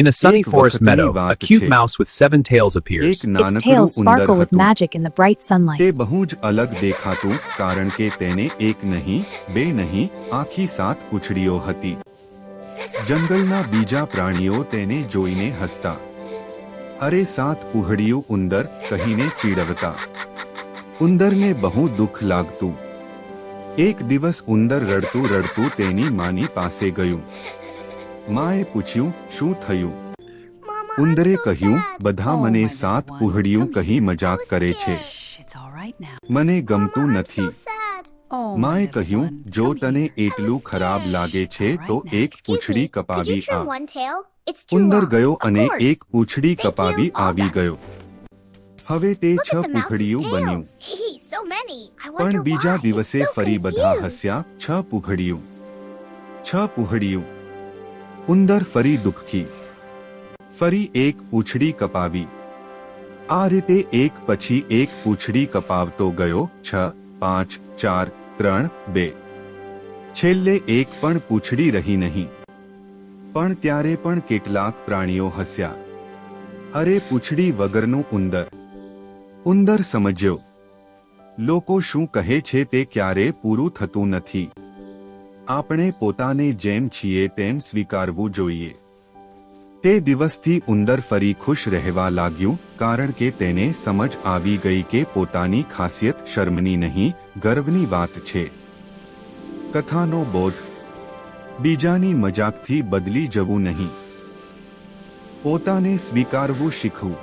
In a sunny એક forest વખતની meadow, a વાત cute છે. mouse with 7 tails appears. એક Its નાનકડું tails ઉંદર sparkle with હતું. magic in the bright sunlight. તે બહુ જ અલગ દેખાતું કારણ કે તેને એક નહીં, બે નહીં, આખી 7 પૂંછડીઓ હતી. જંગલના બીજા પ્રાણીઓ તેને જોઈને હસતા. અરે 7 પૂંછડીયું ઉંદર કહીને ચીડવતા. ઉંદરને બહુ દુઃખ લાગતું. એક દિવસ ઉંદર રડતું રડતું તેની માની પાસે ગયું. માએ પૂછ્યું, શું થયું? ઉંદરે કહ્યું, બધા મને 7 પૂંછડીયું કહી મજાક કરે છે. It's all right now. મને ગમતું નથી. Oh, માએ my little કહ્યું, one. જો Come તને here. એટલું ખરાબ લાગે છે તો એક પૂંછડી Could you કપાવી આ. trim one tail? It's too ઉંદર long. ગયો Of અને course. એક પૂંછડી Thank you. કપાવી All આવી done. ગયો. હવે તે Look 6 at the mouse's પૂંછડીયું બન્યું. tails. So many. I પણ wonder બીજા why. દિવસે It's so ફરી બધા confused. હસ્યા. 6 પૂંછડીયું. 6 પૂંછડીયું. ઉંદર ફરી દુઃખી. ફરી એક પૂંછડી કપાવી. આ રીતે એક પછી એક પૂંછડી કપાવતો ગયો. 6, 5, 4, 3, 2. છેલ્લે એક પણ પૂંછડી રહી નહીં. પણ ત્યારે પણ કેટલાક પ્રાણીઓ હસ્યા. અરે પૂંછડી વગરનું ઉંદર. ઉંદર સમજ્યો, લોકો શું કહે છે તે ક્યારે પૂરું થતું નથી. આપણે પોતાને જેમ છીએ તેમ સ્વીકારવું જોઈએ. તે દિવસથી ઉંદર ફરી ખુશ રહેવા લાગ્યું કારણ કે તેને સમજ આવી ગઈ કે પોતાની ખાસિયત શર્મની નહીં, ગર્વની વાત છે. કથાનો બોધ: બીજાની મજાકથી બદલી જવું નહીં, પોતાને સ્વીકારવું શીખવું.